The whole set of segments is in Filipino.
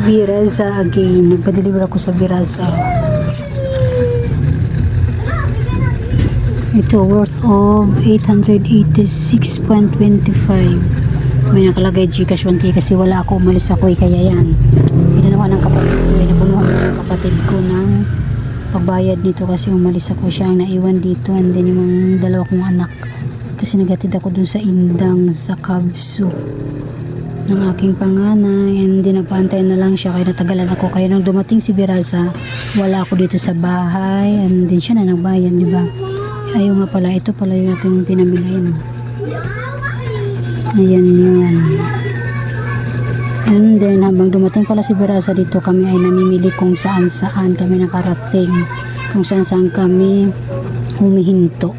Viraza again. Nagpa-deliver ako sa Viraza. Ito worth of 886.25. May nakalagay Gcash 1K kasi wala ako, umalis ako kaya yan. Inanuhan ng kapatid ko, napunuhan ng kapatid ko ng pagbayad nito kasi umalis ako, siya ang naiwan dito, and then yung dalawa kong anak kasi nagatid ako dun sa Indang sa Kabsu ng aking panganay, and then nagpaantay na lang siya kaya natagalan ako. Kaya nung dumating si Viraza, wala ako dito sa bahay, and then siya na nagbayad, di ba? Ayaw nga pala, ito pala yung ating pinamili. Ayan yun. And then habang dumating pala si Viraza dito, kami ay namimili kung saan saan kami nakarating, kung saan saan kami humihinto.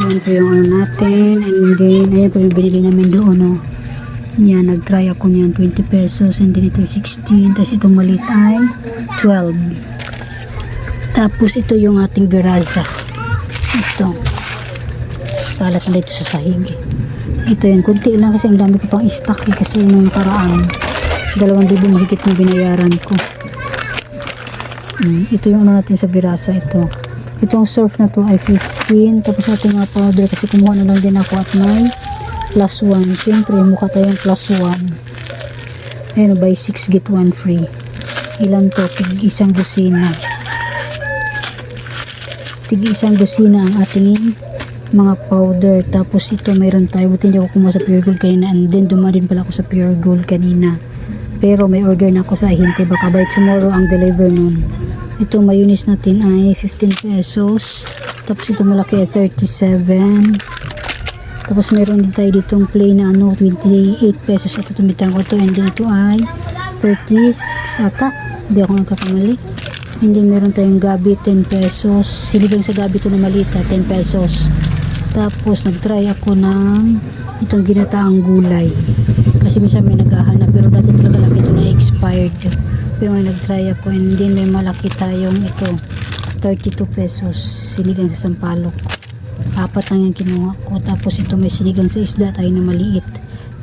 Ayan po yung ano natin, and then ayan po yung binili namin doon, no? Yan, nag-try ako niyan 20 pesos, and then ito 16, tapos itong maliit ay 12. Tapos ito yung ating Viraza, ito kalat na dito sa sahig. Ito yun, kunti lang kasi ang dami ko pang stock kasi nung nakaraan 2,000 mahigit na binayaran ko. Ito yung ano natin sa Viraza. Itong surf na to ay 15, tapos natin mga powder kasi kumuha na lang din ako at may plus 1. Siyempre mukha tayong plus 1. Ayun, buy 6 get 1 free. Ilan to? Tig isang dosina ang ating mga powder. Tapos ito mayroon tayo, buti hindi ako kumuha sa Pure Gold kanina, and then dumadin pala ako sa Pure Gold kanina, pero may order na ako sa Ahinte, baka by tomorrow ang deliver nun. Ito mayonnaise natin ay 15 pesos, tapos ito malaki ay 37. Tapos mayroon din tayo ditong plain na 28 pesos, ito tumitang ko to, and then ito ay 36 ata, hindi ako nagkakamali. And then meron tayong gabi 10 pesos, siligang sa gabi ito na malita 10 pesos. Tapos nagtry ako ng itong ginataang gulay kasi minsan may naghahanap, pero dati talaga lang ito na expired, pero may nagtry ako, and then may malaki tayong ito 32 pesos siligang sa sampalok, 4 lang yung kinuha ko. Tapos ito may siligang sa isda tayo na maliit,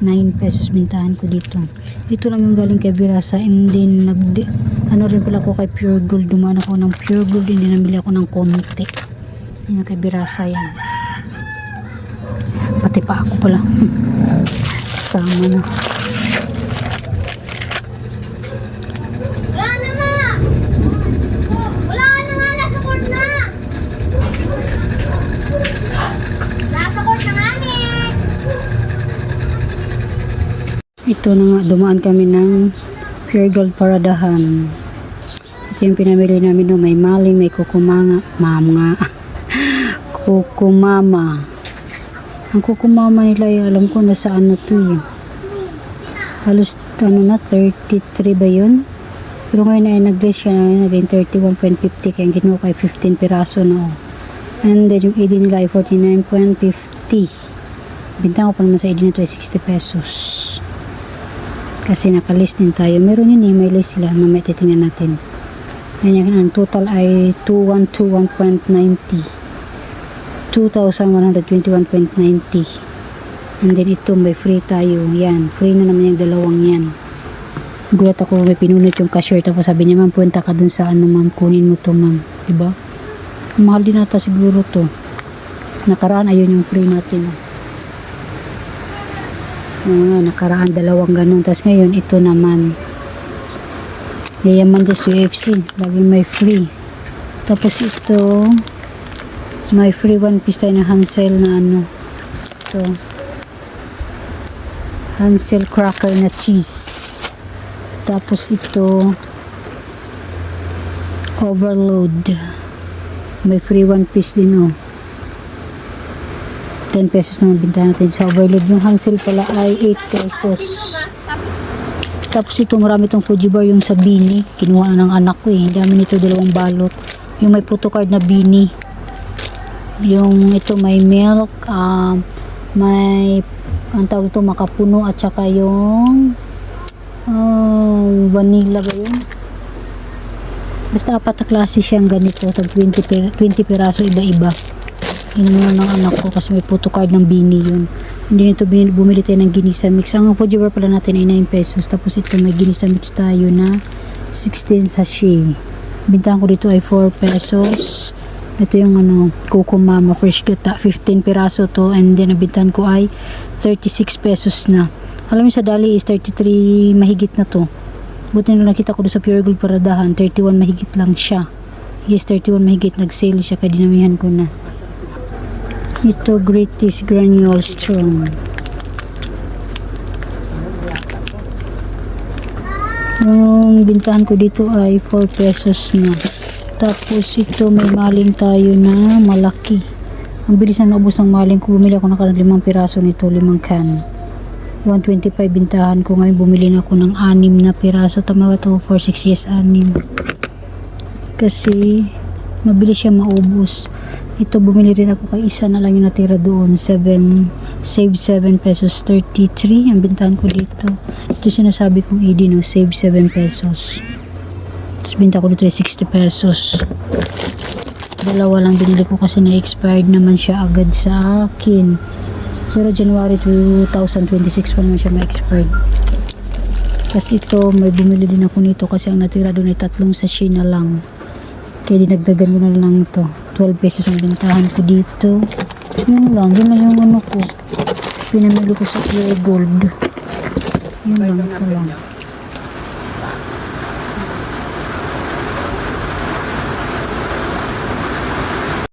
9 pesos bintahan ko dito. Ito lang yung galing kay Viraza, and then ano rin pala ako kay Pure Gold, dumaan ako ng Pure Gold, hindi nabili ako ng konti. Yun kay Viraza yan, pati pa ako pala sama na. Ito na nga, dumaan kami ng Pure Gold Paradahan. Ito yung pinamili namin, no? May maling, may kukumanga, kukumama. Ang kukumama nila ay alam ko nasa ano to eh. Halos ano na, 33 ba yun? Pero ngayon ay nag-list siya, naging 31.50, kaya ginawa kay 15 piraso na. And then yung ID nila ay 49.50. Bintang ko pa naman sa ID na to ay 60 pesos. Kasi nakalist din tayo. Meron yun eh, may list sila. Mamaya titingnan natin. Ayan, ang total ay 2121.90. 2,121.90. And then ito may free tayo. Yan, free na naman yung dalawang yan. Gulat ako, may pinunot yung cashier, tapos sabi niya, ma'am, punta ka dun sa ano, ma'am, kunin mo to, ma'am. Diba? Mahal din nata siguro to. Nakaraan, ayun yung free natin. Nakaraan dalawang ganun, tapos ngayon ito naman yayaman din sa UFC, laging may free. Tapos ito may free one piece tayo na Hansel na ano, ito Hansel cracker na cheese. Tapos ito overload, may free one piece din, 10 pesos naman bintahan natin sa overload. Yung Hansel pala ay 8 pesos. Tapos ito marami itong Fuji bar, yung sa Bini, kinuha na ng anak ko eh. Dami nito, 2 balot. Yung may photocard na Bini. Yung ito may milk, may ang tawag ito makapuno, at saka yung vanilla ba yun? Basta 4 na klase siyang ganito, tag 20 piraso iba-iba. Inuman ng anak ko kasi may photocard ng Bini yun. Hindi nito bumili tayo ng ginisa mix. Ang Fuji bar pala natin ay 9 pesos. Tapos ito may ginisa mix tayo na 16 sachet. Bintahan ko dito ay 4 pesos. Ito yung Coco Mama fresh gata, 15 piraso to, and then nabintahan ko ay 36 pesos na. Alam mo sa Dali is 33 mahigit na to. Buti na nakita ko doon sa Pure Gold Paradahan, 31 mahigit lang siya. Yes, 31 mahigit, nag-sale siya kaya dinamihan ko na. Ito Great Taste Granule Strong. Yung bintahan ko dito ay 4 pesos na. Tapos ito may maling tayo na malaki. Ang bilis na naubos ng maling ko. Bumili ako ng 5 piraso nito, 5 can. 125 bintahan ko. Ngayon bumili na ako ng 6 na piraso. Tama ba ito? 4, 6, yes, 6. Kasi mabilis siya maubos. Ito bumili rin ako kay isa na lang yung natira doon. Save 7 pesos 33 ang bintahan ko dito. Ito sinasabi kong ID no, save 7 pesos. Tapos binta ko dito ay 60 pesos. Dalawa lang binili ko kasi na-expired naman siya agad sa akin. Pero January 2026 pa naman siya ma-expired. Tapos ito may bumili din ako nito kasi ang natira doon ay 3 sachet na lang. Kaya dinagdagan ko na lang ito. 12 pesos ang bintahan ko dito. Yun lang yung ko. Pinamili ko sa Pure Gold. Yun lang ito lang.